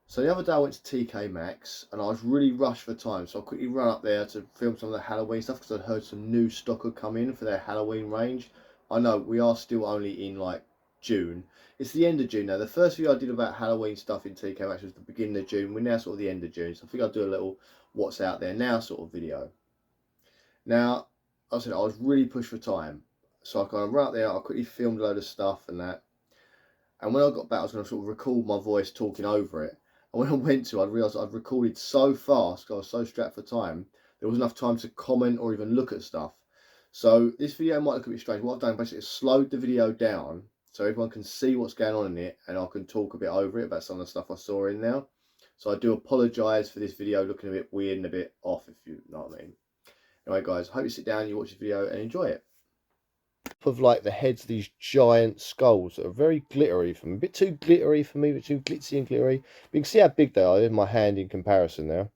So the other day I went to TK Maxx and I was really rushed for time, so I quickly ran up there to film some of the Halloween stuff because I'd heard some new stock had come in for their Halloween range. I know we are still only in like June. It's the end of June now. The first video I did about Halloween stuff in TK Maxx was the beginning of June. We're now sort of the end of June, so I think I'll do a little what's out there now sort of video. Now, I said I was really pushed for time, so I kind of ran up there. I quickly filmed a load of stuff and that. And when I got back, I was going to sort of record my voice talking over it. And when I went to, I realised I'd recorded so fast, I was so strapped for time, there wasn't enough time to comment or even look at stuff. So this video might look a bit strange. What I've done basically is slowed the video down so everyone can see what's going on in it, and I can talk a bit over it about some of the stuff I saw in there. So I do apologise for this video looking a bit weird and a bit off, if you know what I mean. Anyway guys, I hope you sit down, you watch this video and enjoy it. Of like the heads of these giant skulls that are very glittery for me, a bit too glittery for me, but too glitzy and glittery. You can see how big they are in my hand in comparison now.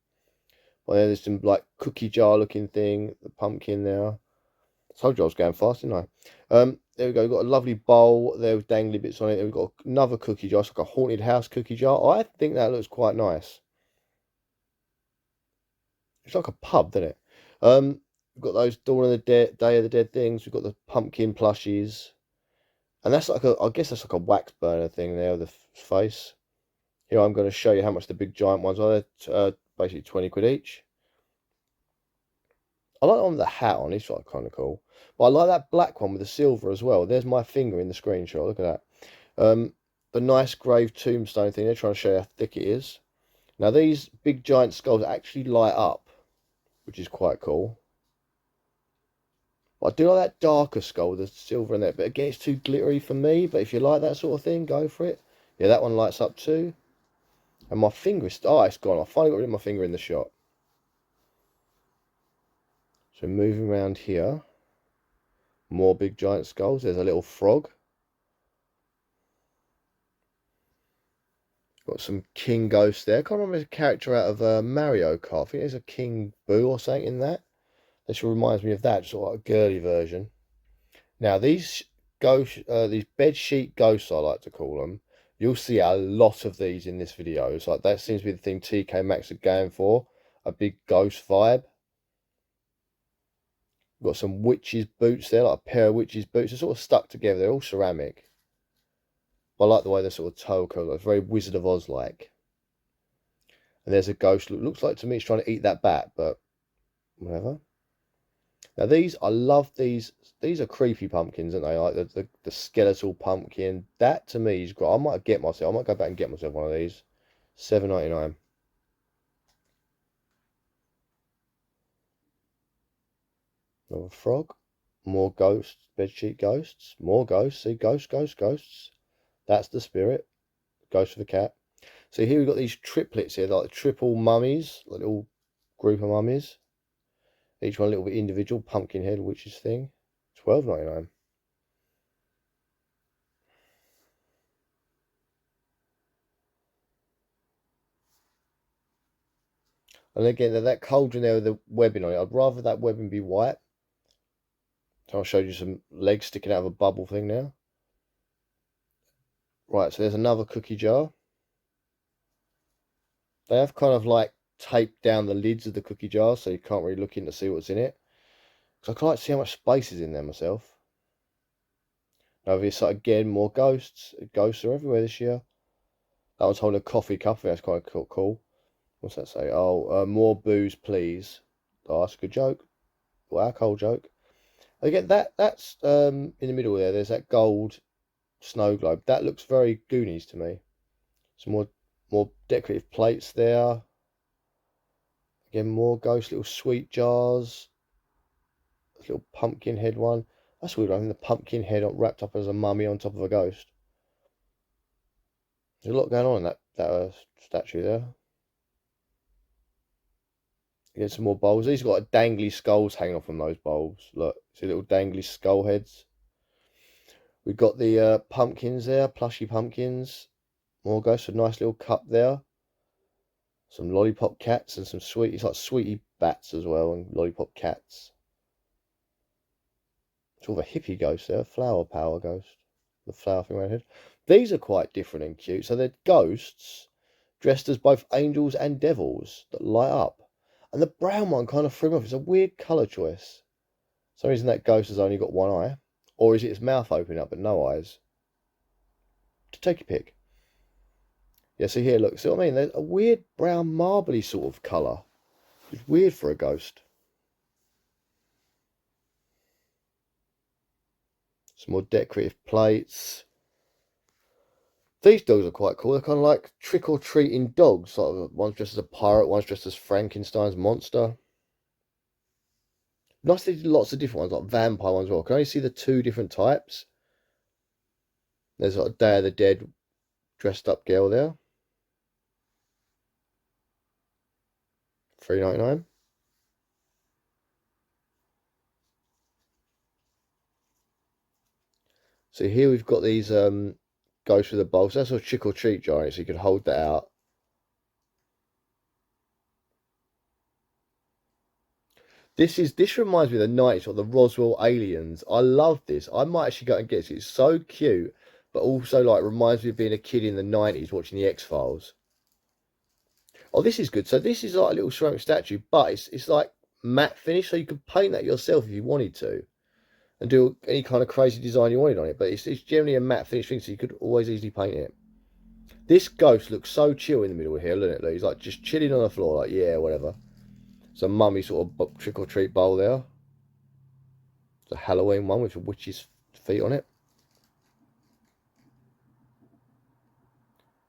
Well, there's some like cookie jar looking thing, the pumpkin there. I told you I was going fast, didn't I? There we go. We've got a lovely bowl there with dangly bits on it. We've got another cookie jar. It's like a haunted house cookie jar. I think that looks quite nice. It's like a pub, doesn't it? We've got those Dawn of the Dead, Day of the Dead things. We've got the pumpkin plushies. And that's like I guess that's like a wax burner thing there with the face. Here I'm going to show you how much the big giant ones are. They're basically 20 quid each. I like the one with the hat on. It's like kind of cool. But I like that black one with the silver as well. There's my finger in the screenshot. Look at that. The nice grave tombstone thing. They're trying to show you how thick it is. Now these big giant skulls actually light up, which is quite cool. I do like that darker skull with the silver in there, but again, it's too glittery for me. But if you like that sort of thing, go for it. Yeah, that one lights up too. And my finger is... Oh, it's gone. I finally got rid of my finger in the shot. So moving around here. More big giant skulls. There's a little frog. Got some king ghosts there. I can't remember the character out of Mario Kart. I think there's a King Boo or something in that. This reminds me of that, sort of like a girly version. Now these these bed sheet ghosts, I like to call them. You'll see a lot of these in this video. It's like that seems to be the thing TK Maxx are going for, a big ghost vibe. Got some witches boots there, like a pair of witches boots. They're sort of stuck together. They're all ceramic. I like the way they're sort of toe curled. It's very Wizard of Oz like. And there's a ghost. Looks like to me it's trying to eat that bat, but whatever. Now these, I love these. These are creepy pumpkins, aren't they? Like the skeletal pumpkin. That to me is great. I might go back and get myself one of these. $7.99. Another frog. More ghosts. Bedsheet ghosts. More ghosts. See, ghosts. That's the spirit. Ghost of the cat. So here we've got these triplets here, like triple mummies, like little group of mummies. Each one a little bit individual, pumpkin head, witch's thing. $12.99. And again, that cauldron there with the webbing on it, I'd rather that webbing be white. So I showed you some legs sticking out of a bubble thing now. Right, so there's another cookie jar. They have kind of like taped down the lids of the cookie jar, so you can't really look in to see what's in it. Because I can like see how much space is in there myself. Over here, so again, more ghosts. Ghosts are everywhere this year. That one's holding a coffee cup. I think that's quite cool. What's that say? Oh, more booze, please. Oh, that's a good joke. Well, alcohol joke. Again, that's in the middle there. There's that gold snow globe. That looks very Goonies to me. Some more decorative plates there. Again, more ghost little sweet jars. A little pumpkin head one. That's weird. I think the pumpkin head wrapped up as a mummy on top of a ghost. There's a lot going on in that statue there. Get some more bowls. These have got dangly skulls hanging off from those bowls. Look, see little dangly skull heads. We've got the pumpkins there, plushy pumpkins. More ghosts, a nice little cup there. Some lollipop cats and some it's like sweetie bats as well, and lollipop cats. Sort of a hippie ghost there, flower power ghost. The flower thing around here. These are quite different and cute. So they're ghosts, dressed as both angels and devils that light up. And the brown one kind of threw me off. It's a weird colour choice. For some reason that ghost has only got one eye. Or is it its mouth opening up but no eyes? To take your pick. Yeah, see here, look. See what I mean? There's a weird brown marbly sort of colour. It's weird for a ghost. Some more decorative plates. These dogs are quite cool. They're kind of like trick-or-treating dogs. Like one's dressed as a pirate, one's dressed as Frankenstein's monster. Nice they did lots of different ones, like vampire ones as well. Can I only see the two different types? There's like a Day of the Dead dressed up girl there. $3.99. So here we've got these ghosts with a bowl. So that's a trick or treat giant, so you can hold that out. This reminds me of the 90s, or the Roswell aliens. I love this. I might actually go and get this. It's so cute, but also like reminds me of being a kid in the 90s watching the X-Files. Oh, this is good. So this is like a little ceramic statue, but it's like matte finish, so you could paint that yourself if you wanted to, and do any kind of crazy design you wanted on it. But it's generally a matte finish thing, so you could always easily paint it. This ghost looks so chill in the middle here, doesn't it? He's like just chilling on the floor, like, yeah, whatever. It's a mummy sort of trick-or-treat bowl there. It's a Halloween one with a witch's feet on it.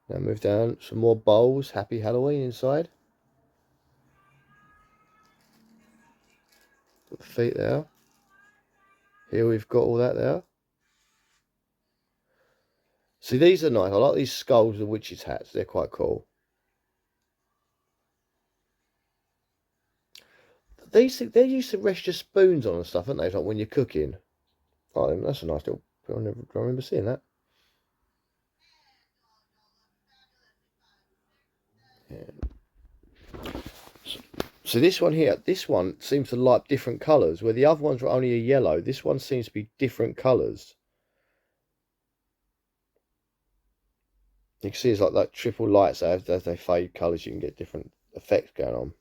Now move down, some more bowls. Happy Halloween inside. Got the feet there. Here we've got all that there. See, these are nice. I like these skulls and witches' hats. They're quite cool. They used to rest your spoons on and stuff, aren't they? Like when you're cooking. Oh, that's a nice little. I remember seeing that. Yeah. So this one here, this one seems to light different colours, where the other ones were only a yellow. This one seems to be different colours. You can see it's like that triple lights as they fade colours. You can get different effects going on.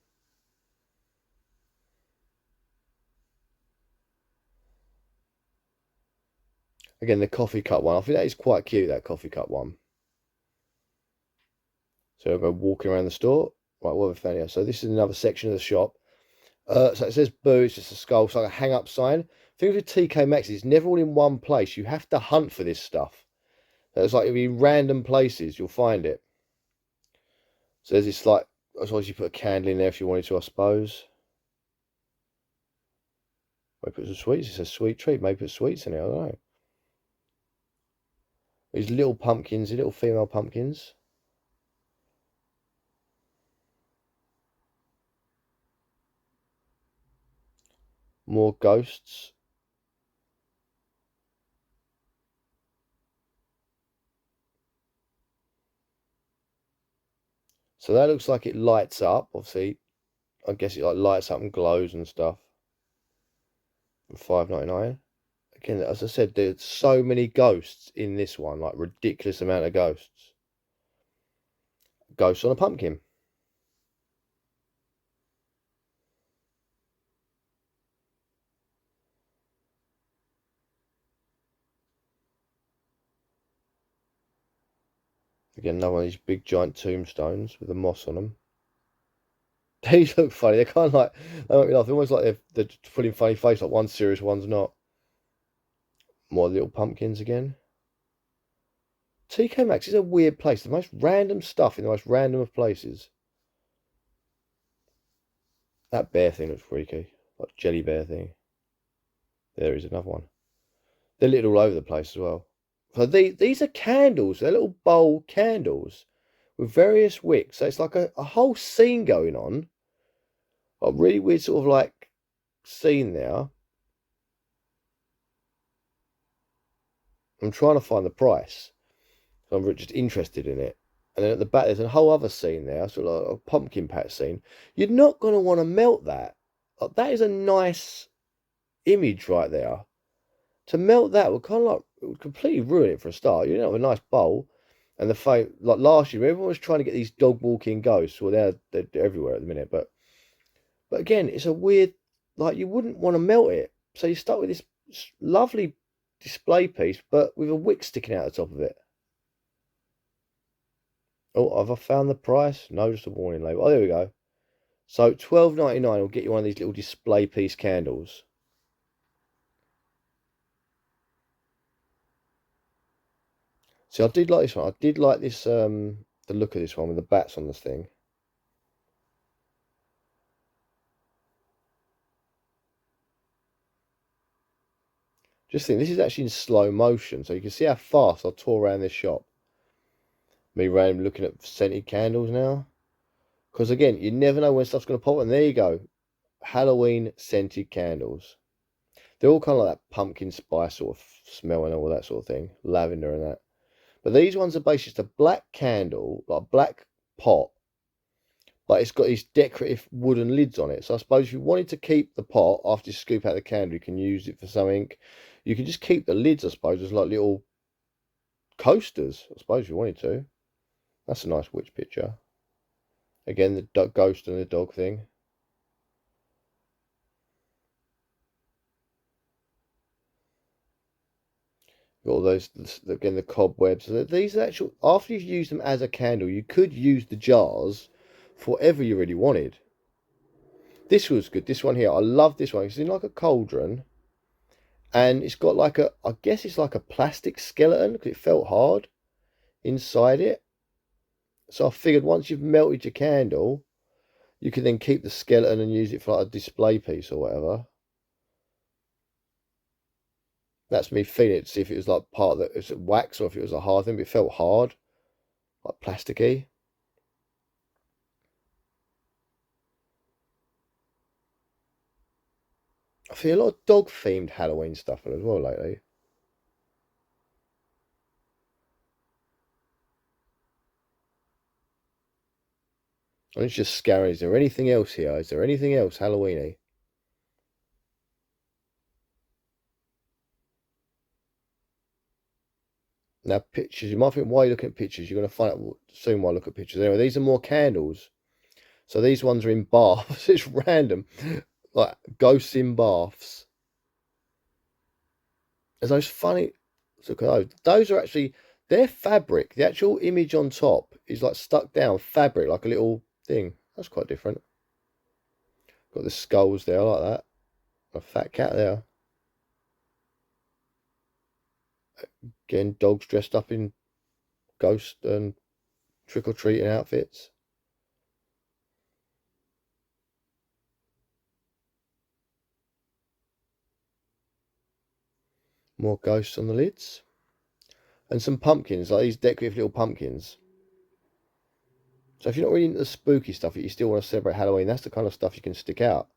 Again, the coffee cup one. I think that is quite cute, that coffee cup one. So I'll go walking around the store. Right, what have we found here? So this is another section of the shop. So it says boo, it's just a skull. It's like a hang-up sign. Thing with TK Maxx, it's never all in one place. You have to hunt for this stuff. So it's like it'll be in random places, you'll find it. So there's this like, I suppose you put a candle in there if you wanted to, I suppose. Maybe put some sweets. It's a sweet treat. Maybe put sweets in it, I don't know. These little pumpkins, little female pumpkins. More ghosts. So that looks like it lights up, obviously. I guess it like lights up and glows and stuff. $5.99. Again, as I said, there's so many ghosts in this one, like ridiculous amount of ghosts. Ghosts on a pumpkin. Again, another one of these big giant tombstones with the moss on them. These look funny. They're kind of like, they make me laugh. They're almost like they're putting funny face, like one's serious, one's not. More little pumpkins again. TK Maxx is a weird place. The most random stuff in the most random of places. That bear thing looks freaky. Like jelly bear thing. There is another one. They're lit all over the place as well. So these are candles. They're little bowl candles with various wicks. So it's like a whole scene going on. A really weird sort of like scene there. I'm trying to find the price. So I'm just interested in it. And then at the back, there's a whole other scene there, sort of like a pumpkin patch scene. You're not going to want to melt that. Like, that is a nice image right there. To melt that would kind of like, it would completely ruin it for a start. You don't have a nice bowl. And the fact, like last year, everyone was trying to get these dog walking ghosts. Well, they're everywhere at the minute, but again, it's a weird, like you wouldn't want to melt it. So you start with this lovely display piece, but with a wick sticking out the top of it. Oh, have I found the price? No, just a warning label. Oh, there we go. So $12.99 will get you one of these little display piece candles. See, I did like this one. I did like this, the look of this one with the bats on this thing. Just think, this is actually in slow motion, so you can see how fast I tore around this shop. Me random looking at scented candles now. Because again, you never know when stuff's going to pop, and there you go. Halloween scented candles. They're all kind of like that pumpkin spice sort of smell and all that sort of thing. Lavender and that. But these ones are basically just a black candle, like a black pot, but it's got these decorative wooden lids on it. So I suppose if you wanted to keep the pot after you scoop out the candle, you can use it for something. You can just keep the lids, I suppose, as like little coasters, I suppose, if you wanted to. That's a nice witch picture. Again, the ghost and the dog thing. Got all those, again, the cobwebs. These are actual, after you've used them as a candle, you could use the jars for whatever you really wanted. This was good. This one here, I love this one. It's in like a cauldron. And it's got like a, I guess it's like a plastic skeleton because it felt hard inside it. So I figured once you've melted your candle, you can then keep the skeleton and use it for like a display piece or whatever. That's me feeling it to see if it was like part of the, it's wax or if it was a hard thing, but it felt hard, like plasticky. I feel a lot of dog themed Halloween stuff as well lately. And it's just scary. Is there anything else here? Is there anything else Halloweeny? Now, pictures. You might think, why are you looking at pictures? You're going to find out soon why I look at pictures. Anyway, these are more candles. So these ones are in baths. It's random. Like ghosts in baths. There's those funny. Look at those. Those are actually, they're fabric. The actual image on top is like stuck down fabric, like a little thing. That's quite different. Got the skulls there, like that. A fat cat there. Again, dogs dressed up in ghost and trick-or-treating outfits. More ghosts on the lids. And some pumpkins, like these decorative little pumpkins. So if you're not really into the spooky stuff, but you still want to celebrate Halloween, that's the kind of stuff you can stick out.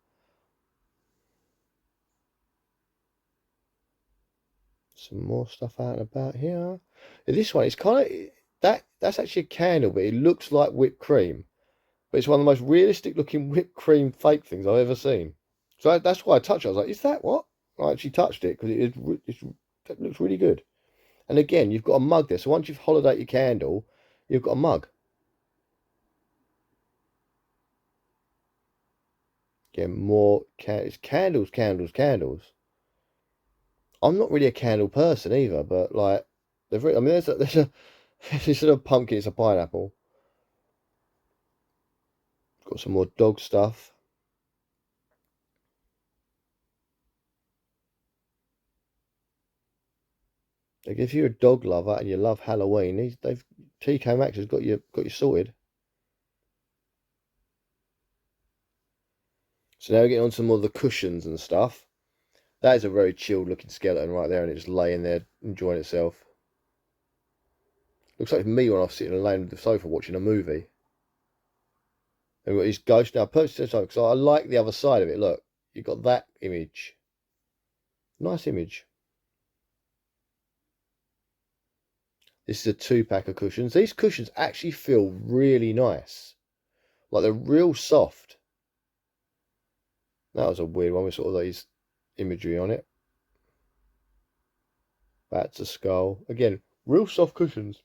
Some more stuff out and about here. This one, it's kind of, that's actually a candle, but it looks like whipped cream. But it's one of the most realistic looking whipped cream fake things I've ever seen. So that's why I touched it. I was like, is that what? I actually touched it because it looks really good. And again, you've got a mug there. So once you've hollowed out your candle, you've got a mug. Again, more candles, candles, candles. I'm not really a candle person either, but like, I mean, there's a instead of pumpkin, it's a pineapple. Got some more dog stuff. Like if you're a dog lover and you love Halloween, they've TK Maxx has got you sorted. So now we're getting on some more of the cushions and stuff. That is a very chilled looking skeleton right there, and it's just laying there enjoying itself. Looks like me when I was sitting alone on the sofa watching a movie. And we've got these ghosts now. I purchased this one because I like the other side of it. Look, you've got that image. Nice image. This is a 2-pack of cushions. These cushions actually feel really nice. Like they're real soft. That was a weird one with sort of these imagery on it. That's a skull. Again, real soft cushions.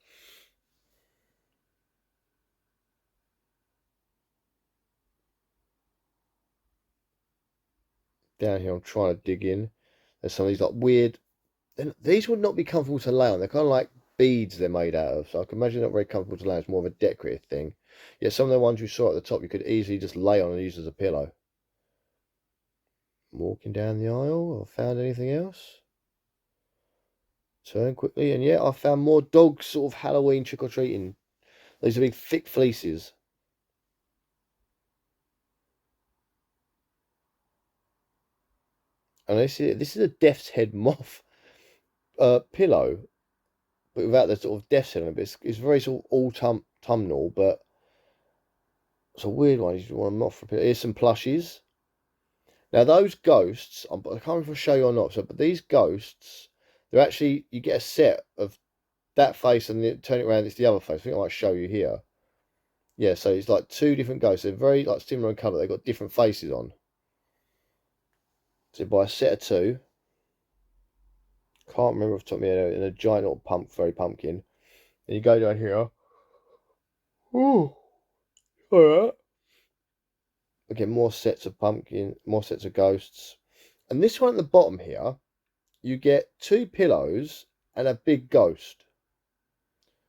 Down here, I'm trying to dig in. There's some of these like weird. These would not be comfortable to lay on. They're kind of like beads they're made out of. So I can imagine not very comfortable to lay on. It's more of a decorative thing. Yeah, some of the ones you saw at the top, you could easily just lay on and use as a pillow. Walking down the aisle. Have I found anything else? Turn quickly. And yeah, I found more dog sort of Halloween trick-or-treating. These are big thick fleeces. And this is a death's head moth pillow, but without the sort of death's head on it. It's very sort of autumnal, but it's a weird one. You want a moth for a pillow. Here's some plushies. Now those ghosts, I can't remember if I'll show you or not. So, but these ghosts, they're actually, you get a set of that face and then turn it around. It's the other face. I think I might show you here. Yeah, so it's like two different ghosts. They're very like similar in colour. They've got different faces on. So buy a set of two. Can't remember off the top of my head. In a giant little fairy pumpkin. And you go down here. Ooh, alright. Again, more sets of pumpkin, more sets of ghosts. And this one at the bottom here, you get two pillows and a big ghost.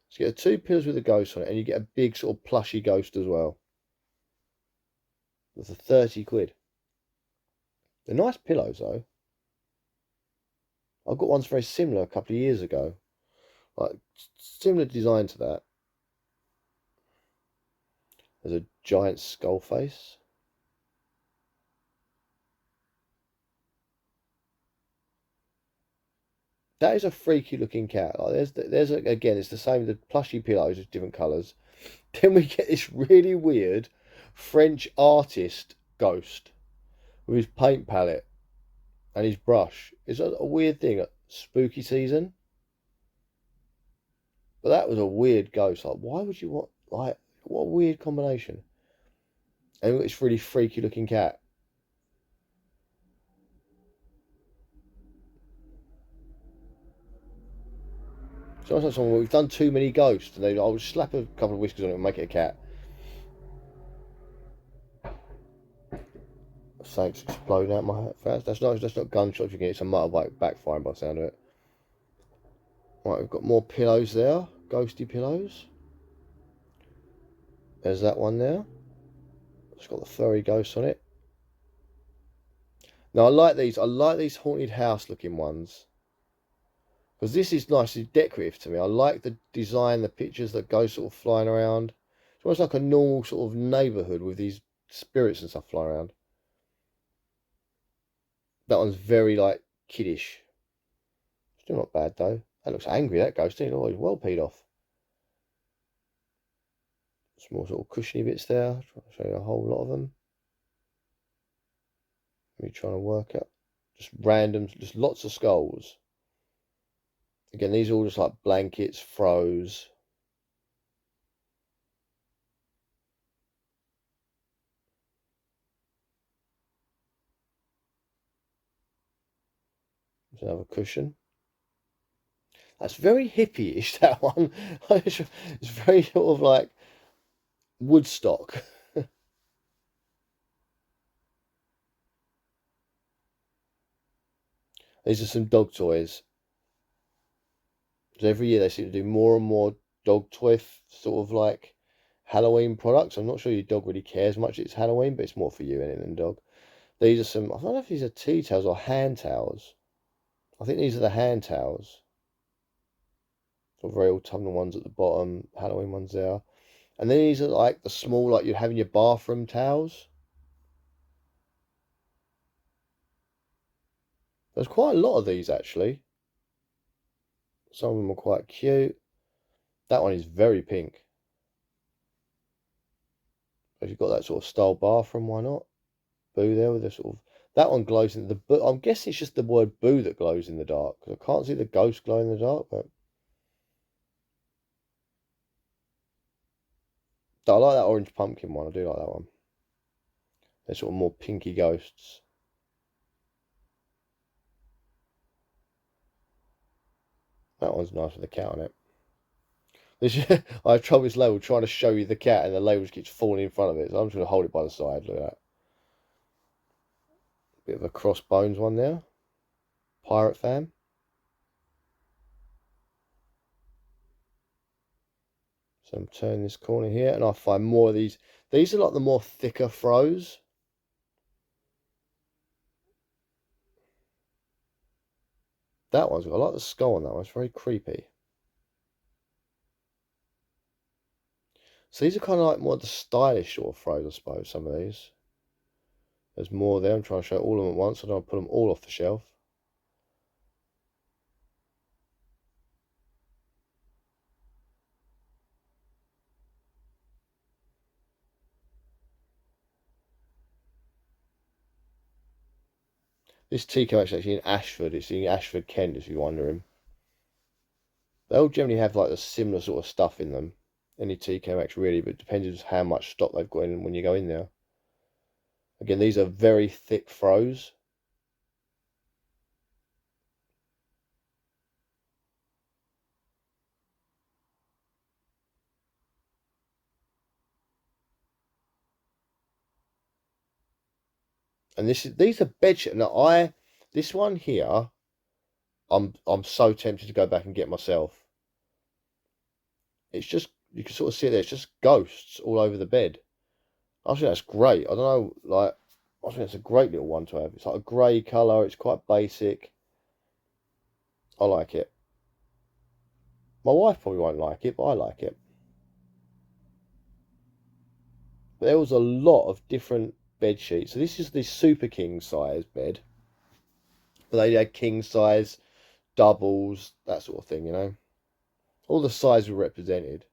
So you get two pillows with a ghost on it, and you get a big sort of plushy ghost as well. That's a 30 quid. They're nice pillows though. I've got ones very similar a couple of years ago. Like similar design to that. There's a giant skull face. That is a freaky looking cat. Like again, it's the same. The plushy pillows, just different colours. Then we get this really weird French artist ghost with his paint palette and his brush. It's a weird thing at spooky season. But that was a weird ghost. Like, why would you want, like, what a weird combination. And we've got this really freaky looking cat. Sometimes we've done too many ghosts, and I'll slap a couple of whiskers on it and make it a cat. Something's exploding out my face. That's not gunshots. You get it's a motorbike backfiring by the sound of it. Right, we've got more pillows there, ghosty pillows. There's that one there. It's got the furry ghost on it. Now I like these. I like these haunted house looking ones. Because this is nicely decorative to me. I like the design, the pictures that go sort of flying around. It's almost like a normal sort of neighbourhood with these spirits and stuff flying around. That one's very like kiddish. Still not bad though. That looks angry, that ghost. He's always well peed off. Some more sort of cushiony bits there. Trying to show you a whole lot of them. Me trying to work out. Just random, just lots of skulls. Again, these are all just like blankets, throws. There's another cushion. That's very hippie-ish, that one. It's very sort of like Woodstock. These are some dog toys. Every year they seem to do more and more dog toy sort of like Halloween products. I'm not sure your dog really cares much it's Halloween, but it's more for you than dog. These are some, I don't know if these are tea towels or hand towels. I think these are the hand towels. Sort of very autumnal ones at the bottom, Halloween ones there. And then these are like the small, like you'd have in your bathroom towels. There's quite a lot of these actually. Some of them are quite cute. That one is very pink. If you've got that sort of style bathroom, why not? Boo there with the sort of... That one glows in the... I'm guessing it's just the word boo that glows in the dark. Because I can't see the ghost glow in the dark, but... I like that orange pumpkin one. I do like that one. They're sort of more pinky ghosts. That one's nice with the cat on it. I have trouble with this label trying to show you the cat and the label just keeps falling in front of it. So I'm just going to hold it by the side. Look at that. Bit of a crossbones one there. Pirate fan. So I'm turning this corner here, and I find more of these. These are like the more thicker throws. That one's got, I like the skull on that one. It's very creepy. So these are kind of like more the stylish sort of throws, I suppose, some of these. There's more there. I'm trying to show all of them at once. I don't want to put them all off the shelf. This tea is actually in Ashford. It's in Ashford, Kent, if you're wondering. They all generally have like a similar sort of stuff in them. Any TK Maxx really, but it depends how much stock they've got in when you go in there. Again, these are very thick throws. And these are bed sheets. Now this one here, I'm so tempted to go back and get myself. It's just, you can sort of see it there, it's just ghosts all over the bed. I think that's great. I don't know, like, I think it's a great little one to have. It's like a grey colour, it's quite basic. I like it. My wife probably won't like it, but I like it. But there was a lot of different bed sheets. So this is the super king size bed. But they had king size, doubles, that sort of thing, you know. All the sizes were represented.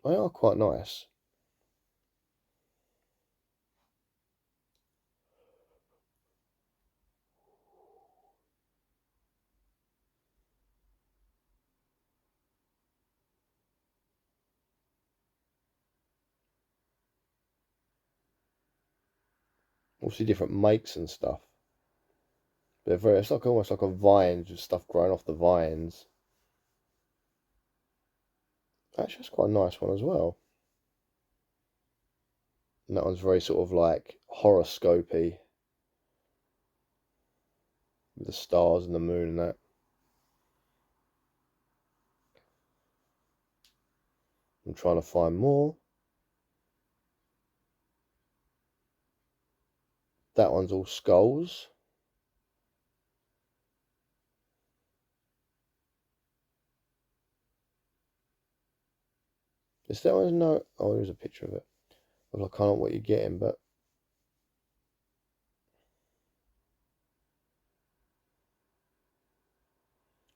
They are quite nice. Obviously different makes and stuff. They're very, it's like almost like a vine, just stuff growing off the vines. Actually, that's quite a nice one as well. And that one's very sort of like horoscopy. With the stars and the moon and that. I'm trying to find more. That one's all skulls. Is that one? No. Oh, there's a picture of it. Well, I can't know what you're getting, but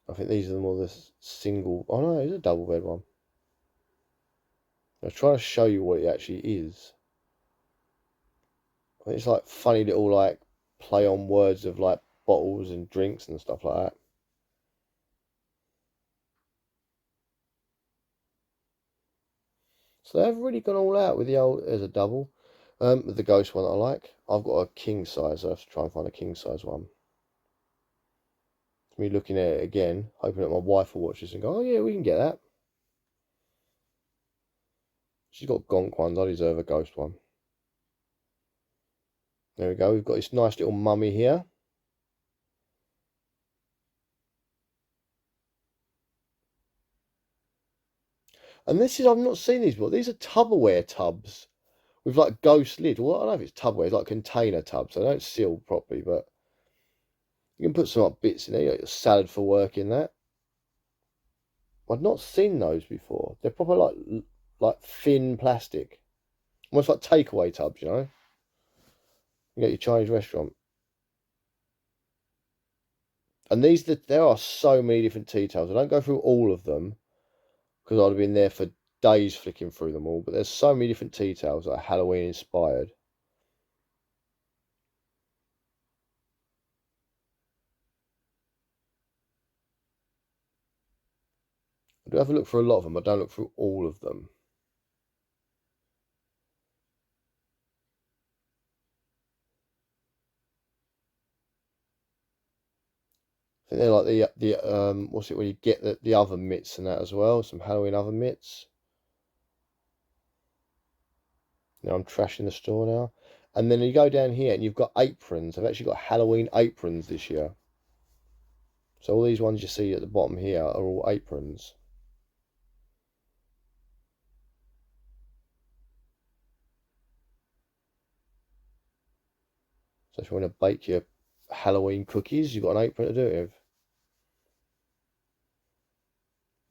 I think these are the more the single. Oh no, it's a double bed one. I was trying to show you what it actually is. I think it's like funny little like play on words of like bottles and drinks and stuff like that. So they've really gone all out with the old. There's a double. With the ghost one that I like. I've got a king size. I have to try and find a king size one. Me looking at it again, hoping that my wife will watch this and go, oh yeah, we can get that. She's got gonk ones. I deserve a ghost one. There we go. We've got this nice little mummy here. And this is, I've not seen these before. These are Tupperware tubs with like ghost lid. Well, I don't know if it's Tupperware, it's like container tubs. They don't seal properly, but you can put some like bits in there. You got your salad for work in that. I've not seen those before. They're proper like thin plastic. Almost like takeaway tubs, you know? You get your Chinese restaurant. And there are so many different tea towels. I don't go through all of them because I'd have been there for days flicking through them all. But there's so many different tea towels that are Halloween inspired. I do have a look for a lot of them. I don't look through all of them. I think they're like the what's it when you get the oven mitts and that as well. Some Halloween oven mitts. Now I'm trashing the store now. And then you go down here and you've got aprons. I've actually got Halloween aprons this year. So all these ones you see at the bottom here are all aprons. So if you want to bake your Halloween cookies, you've got an apron to do it with.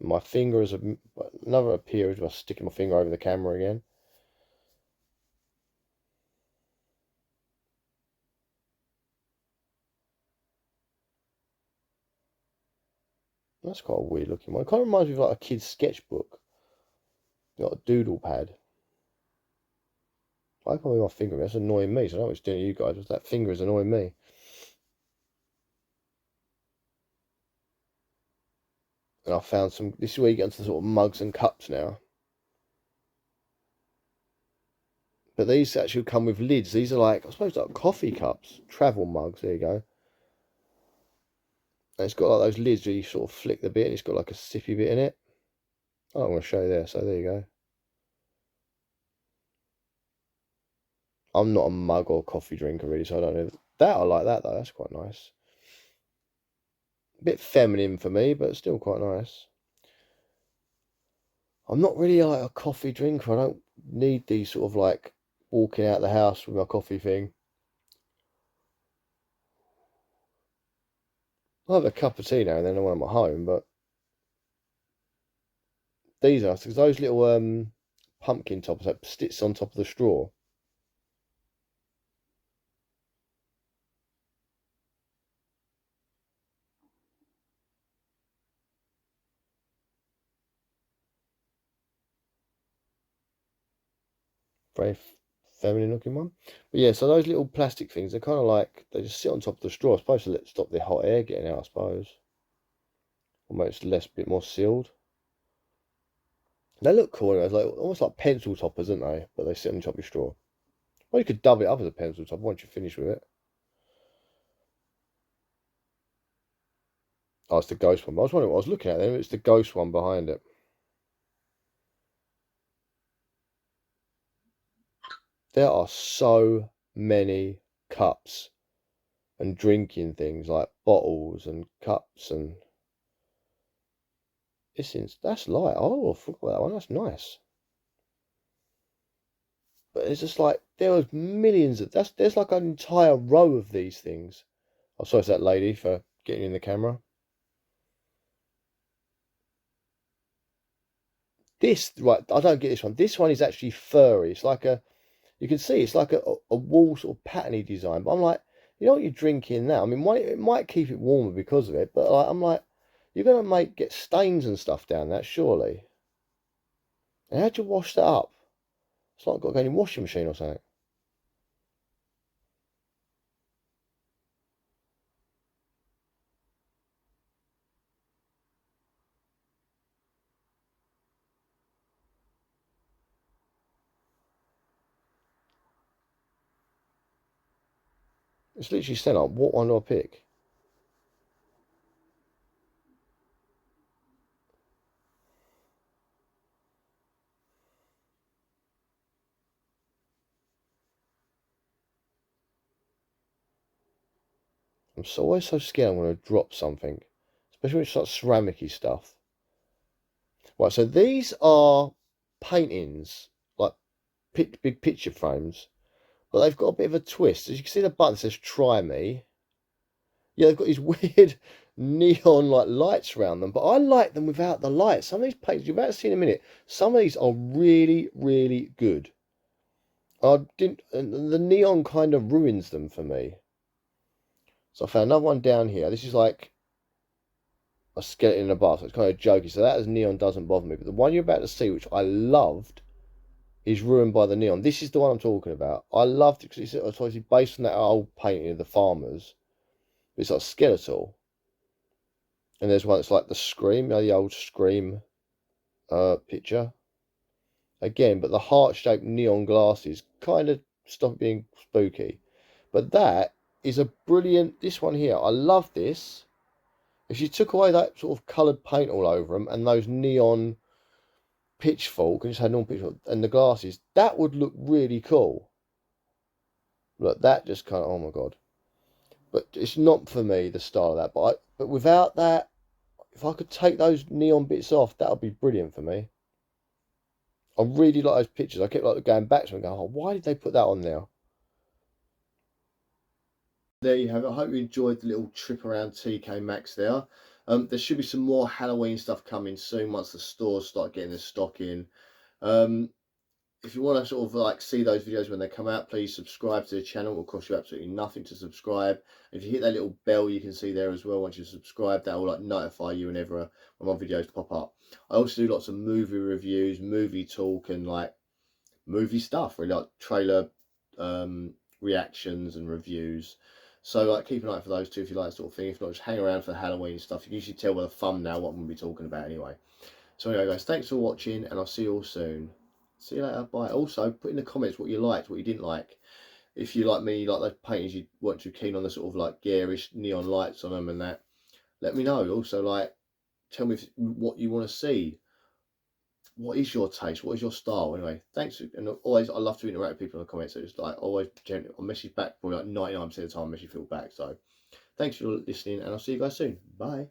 My finger is another appearance by sticking my finger over the camera again. That's quite a weird looking one. It kind of reminds me of like a kid's sketchbook. Got a doodle pad. I can't move my finger. That's annoying me. So I don't know what's doing to you guys, but that finger is annoying me. And I found some. This is where you get into the sort of mugs and cups now. But these actually come with lids. These are like, I suppose, like coffee cups, travel mugs. There you go. And it's got like those lids where you sort of flick the bit, and it's got like a sippy bit in it. Oh, I'm going to show you there. So there you go. I'm not a mug or coffee drinker really, so I don't know. That I like that though. That's quite nice. A bit feminine for me, but still quite nice. I'm not really like a coffee drinker. I don't need these sort of like walking out the house with my coffee thing. I have a cup of tea now and then when I'm at home, but these are because those little pumpkin toppers that sits on top of the straw. Very feminine looking one. But yeah, so those little plastic things, they're kind of like, they just sit on top of the straw. I suppose to stop the hot air getting out, I suppose. Almost bit more sealed. They look cool anyway. It's like, almost like pencil toppers, aren't they? But they sit on top of your straw. Well, you could dub it up as a pencil top once you finish with it. Oh, it's the ghost one. I was wondering what I was looking at then. It's the ghost one behind it. There are so many cups and drinking things like bottles and cups and that's light. Oh, I forgot about that one. That's nice. But it's just like there was millions of there's like an entire row of these things. I'm sorry to that lady for getting in the camera. This right, I don't get this one. This one is actually furry. It's like you can see it's like a wall sort of patterny design. But I'm like, you know what you're drinking now? I mean, it might keep it warmer because of it, but like, I'm like, you're gonna get stains and stuff down that surely. And how'd you wash that up? It's like got to go in a washing machine or something. It's literally saying like, what one do I pick? I'm always so scared I'm going to drop something, especially when it's like ceramic-y stuff. Right, so these are paintings, like big picture frames, but they've got a bit of a twist. As you can see, the button says "Try Me." Yeah, they've got these weird neon like lights around them, but I like them without the lights. Some of these paintings you're about to see in a minute. Some of these are really, really good. I didn't, and the neon kind of ruins them for me. So I found another one down here. This is like a skeleton in a bath. So it's kind of jokey. So that as neon doesn't bother me. But the one you're about to see, which I loved, is ruined by the neon. This is the one I'm talking about. I loved it because it's obviously based on that old painting of the farmers. It's like skeletal. And there's one that's like the Scream, you know, the old Scream picture. Again, but the heart-shaped neon glasses kind of stop being spooky. But that is a brilliant, this one here, I love this. If you took away that sort of coloured paint all over them and those neon pitchfork and just had normal pitchfork and the glasses, that would look really cool. Look, that just kind of, oh my god. But it's not for me, the style of that. But without that, if I could take those neon bits off, that would be brilliant for me. I really like those pictures. I kept like going back to them and going, oh, why did they put that on there? There you have it. I hope you enjoyed the little trip around TK Maxx there. There should be some more Halloween stuff coming soon once the stores start getting their stock in. If you want to sort of like see those videos when they come out, please subscribe to the channel. It will cost you absolutely nothing to subscribe. If you hit that little bell you can see there as well, once you subscribe, that will like notify you whenever my videos pop up. I also do lots of movie reviews, movie talk, and like movie stuff, really, like trailer reactions and reviews. So like keep an eye out for those too if you like that sort of thing. If not, just hang around for the Halloween stuff. You can usually tell by the thumbnail what I'm going to be talking about anyway. So anyway guys, thanks for watching and I'll see you all soon. See you later, bye. Also, put in the comments what you liked, what you didn't like. If you like me, like those paintings, you weren't too keen on the sort of like garish neon lights on them and that, let me know. Also, like, tell me what you want to see. What is your taste? What is your style? Anyway, thanks. And always, I love to interact with people in the comments. So it's like, always, I'll message back probably like 99% of the time, I message people back. So, thanks for listening and I'll see you guys soon. Bye.